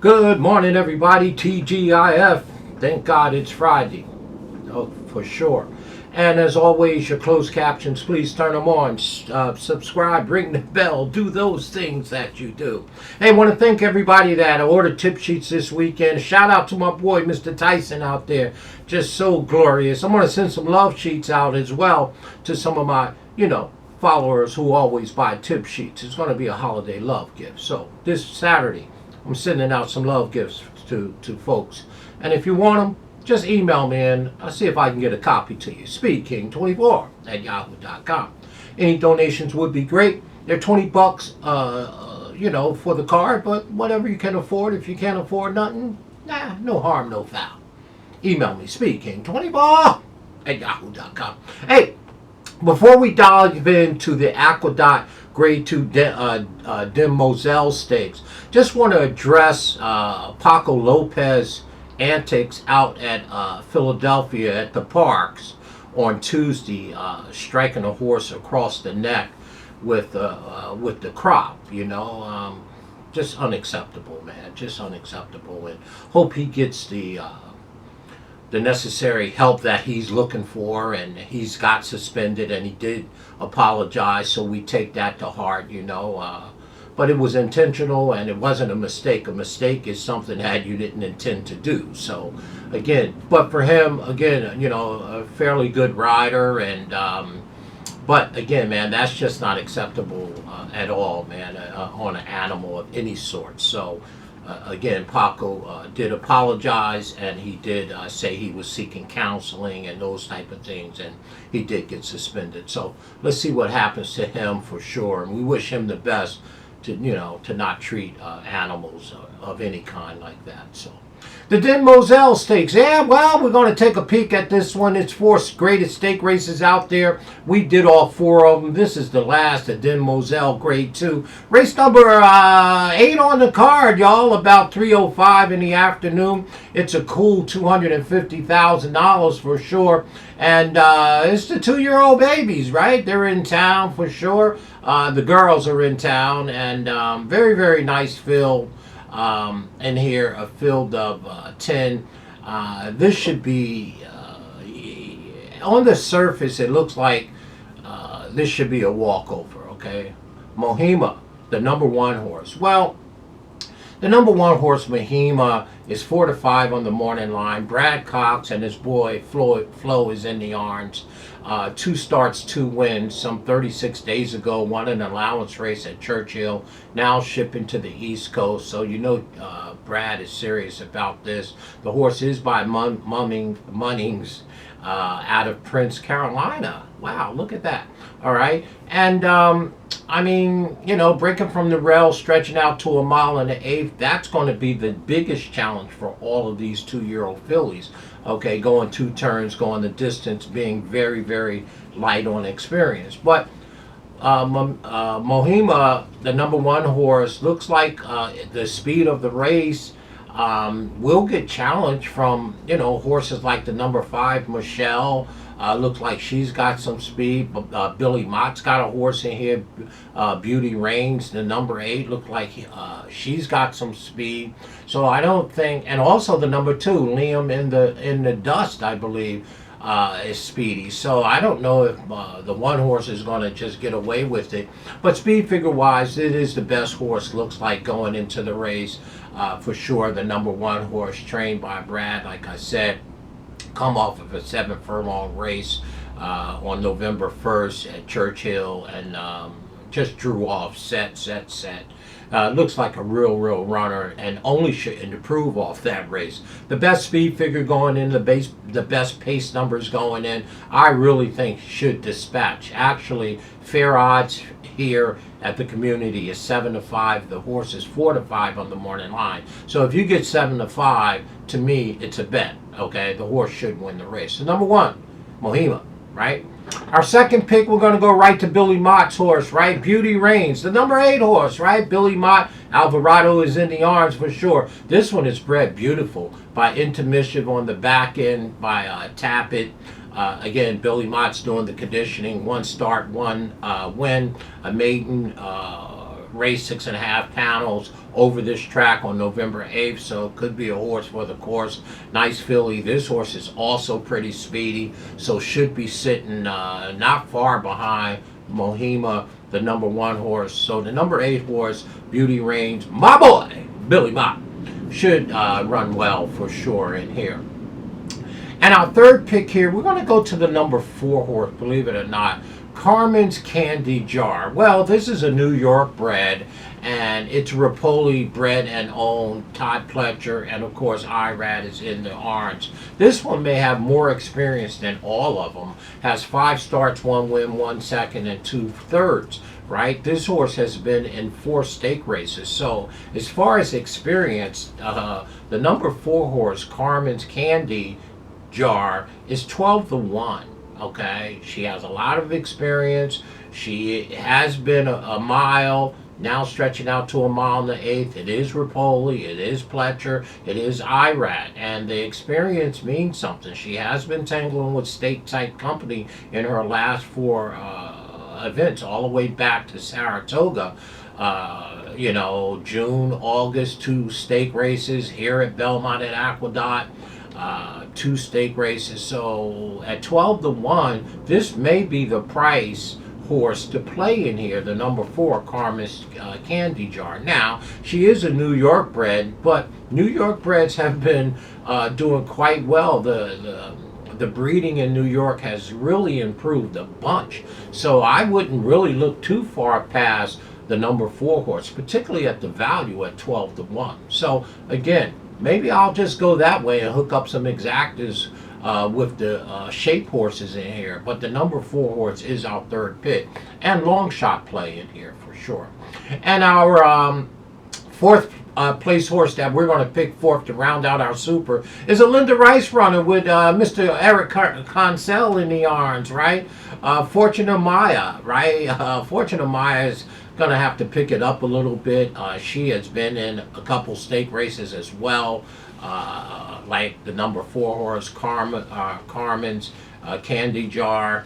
Good morning, everybody. TGIF. Thank God it's Friday. Oh, for sure. And as always, your closed captions, please turn them on. Subscribe, ring the bell, do those things that you do. Hey, I want to thank everybody that ordered tip sheets this weekend. Shout out to my boy, Mr. Tyson, out there. Just so glorious. I'm going to send some love sheets out as well to some of my, followers who always buy tip sheets. It's going to be a holiday love gift. So this Saturday, I'm sending out some love gifts to folks. And if you want them, just email me and I'll see if I can get a copy to you. SpeedKing24@yahoo.com. Any donations would be great. They're $20, for the card, but whatever you can afford. If you can't afford nothing, no harm, no foul. Email me, SpeedKing24@yahoo.com. Hey, before we dive into the Aqueduct Grade 2 Demoiselle Stakes, just want to address Paco Lopez antics out at Philadelphia at the Parks on Tuesday, striking a horse across the neck with the crop. Just unacceptable, man. Just unacceptable. And hope he gets the necessary help that he's looking for, and he's got suspended, and he did apologize, so we take that to heart, but it was intentional and it wasn't a mistake. A mistake is something that you didn't intend to do. So again, but for him, again, a fairly good rider, and but again, man, that's just not acceptable at all, man, on an animal of any sort. So again, Paco did apologize, and he did say he was seeking counseling and those type of things, and he did get suspended. So let's see what happens to him for sure, and we wish him the best to not treat animals of any kind like that. So the Demoiselle Stakes. Yeah, well, we're going to take a peek at this one. It's 4 greatest stake races out there. We did all 4 of them. This is the last, the Demoiselle Grade 2. Race number 8 on the card, y'all, about 3:05 in the afternoon. It's a cool $250,000 for sure. And it's the 2-year-old babies, right? They're in town for sure. The girls are in town, and very, very nice field. In here, a field of 10. This should be, on the surface, it looks like this should be a walkover, okay? Mohima, the number 1 horse. Well, the number 1 horse, Mohima, is 4-5 on the morning line. Brad Cox and his boy Flo is in the arms. 2 starts, 2 wins. Some 36 days ago, won an allowance race at Churchill. Now shipping to the East Coast. So Brad is serious about this. The horse is by Munnings out of Prince Carolina. Wow, look at that. All right. And breaking from the rail, stretching out to a mile and 1/8, that's going to be the biggest challenge for all of these 2-year-old fillies. Okay, going 2 turns, going the distance, being very, very light on experience. But Mohima, the number 1 horse, looks like the speed of the race will get challenged from, horses like the number 5, Michelle. Looks like she's got some speed. Billy Mott's got a horse in here. Beauty Reigns, the number 8, looked like she's got some speed. So I don't think, and also the number 2, Liam in the Dust, I believe, is speedy. So I don't know if the 1 horse is going to just get away with it. But speed figure wise, it is the best horse, looks like, going into the race for sure. The number 1 horse, trained by Brad, like I said, come off of a 7-furlong race on November 1st at Churchill, and just drew off set. Looks like a real runner, and only should improve off that race. The best speed figure going in, the best pace numbers going in, I really think should dispatch. Actually, fair odds here at the community is 7-5. The horse is 4-5 on the morning line. So if you get 7-5, to me, it's a bet. Okay, the horse should win the race. So number 1, Mohima, right? Our second pick, we're going to go right to Billy Mott's horse, right? Beauty Reigns, the number 8 horse, right? Billy Mott, Alvarado is in the arms for sure. This one is bred beautiful by Intermission on the back end, by Tappet. Again, Billy Mott's doing the conditioning. 1 start, 1 win, a maiden race 6.5 panels over this track on November 8th, so it could be a horse for the course. Nice filly. This horse is also pretty speedy, so should be sitting not far behind Mohima, the number 1 horse. So the number 8 horse, Beauty Reigns, my boy, Billy Mott, should run well for sure in here. And our third pick here, we're going to go to the number 4 horse, believe it or not, Carmen's Candy Jar. Well, this is a New York bred, and it's Rapoli bred and owned. Todd Pletcher, and of course Irad is in the orange. This one may have more experience than all of them. Has 5 starts, 1 win, 1 second, and 2 thirds. Right? This horse has been in 4 stake races. So as far as experience, the number 4 horse, Carmen's Candy Jar, is 12-1. Okay, she has a lot of experience. She has been a mile, now stretching out to a mile in the 8th. It is Rapoli, it is Pletcher, it is Irad, and the experience means something. She has been tangling with stake-type company in her last 4 events, all the way back to Saratoga. You know, June, August, 2 stake races here at Belmont at Aqueduct. 2 stake races. So at 12-1, this may be the price horse to play in here, the number 4 Carmen's Candy Jar. Now, she is a New York bred, but New York breds have been doing quite well. The breeding in New York has really improved a bunch. So I wouldn't really look too far past the number 4 horse, particularly at the value at 12-1. So again, maybe I'll just go that way and hook up some exactas with the shape horses in here. But the number 4 horse is our third pick. And long shot play in here for sure. And our fourth place horse that we're going to pick 4th to round out our super is a Linda Rice runner with Mr. Eric Consell in the arms, right? Fortune of Maya, right? Fortune of Maya is going to have to pick it up a little bit. She has been in a couple stake races as well, like the number 4 horse Carmen's Candy Jar.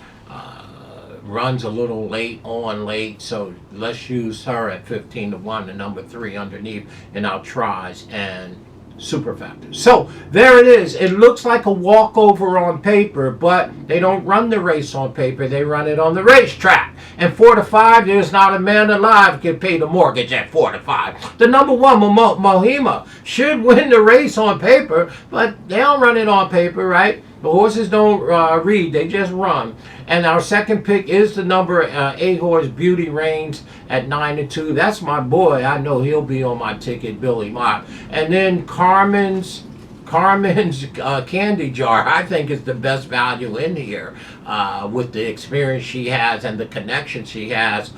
Runs a little late, so let's use her at 15-1, the number 3 underneath in our tries and super factors. So there it is. It looks like a walkover on paper, but they don't run the race on paper. They run it on the racetrack. And 4-5, there's not a man alive can pay the mortgage at 4-5. The number 1, Mohima, should win the race on paper, but they don't run it on paper, right? The horses don't read, they just run. And our second pick is the number 8 horse, Beauty Reigns, at 9-2. That's my boy. I know he'll be on my ticket, Billy Mott. And then Carmen's Candy Jar, I think, is the best value in here with the experience she has and the connection she has,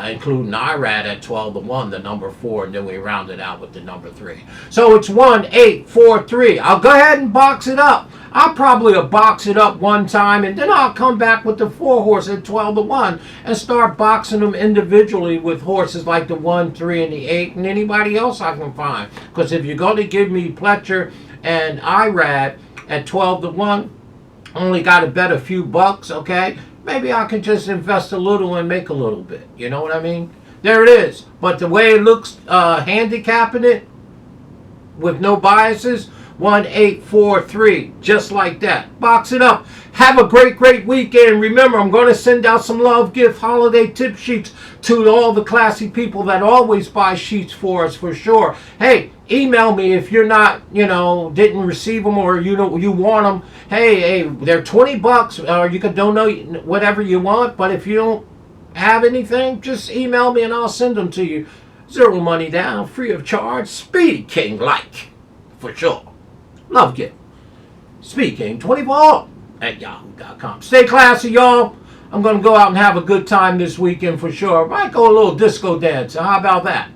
including Irad at 12-1, the number 4, and then we round it out with the number 3. So it's 1, 8, 4, 3. I'll go ahead and box it up. I'll probably box it up one time, and then I'll come back with the 4 horse at 12-1 and start boxing them individually with horses like the 1, 3, and the 8, and anybody else I can find. Because if you're going to give me Pletcher and Irad at 12-1, only got to bet a few bucks, okay? Maybe I can just invest a little and make a little bit. You know what I mean? There it is. But the way it looks, handicapping it with no biases, 1, 8, 4, 3, just like that. Box it up. Have a great weekend. Remember, I'm going to send out some love gift holiday tip sheets to all the classy people that always buy sheets for us, for sure. Hey, email me if you're not, didn't receive them, or you want them. Hey, they're $20, or you can donate whatever you want. But if you don't have anything, just email me and I'll send them to you. 0 money down, free of charge. Speed King like, for sure. Love gift. Speed King 24 at yahoo.com. Stay classy, y'all. I'm going to go out and have a good time this weekend for sure. Might go a little disco dance. How about that?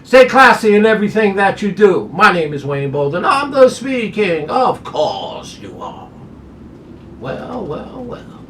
Stay classy in everything that you do. My name is Wayne Bolden. I'm the Speed King. Of course you are. Well.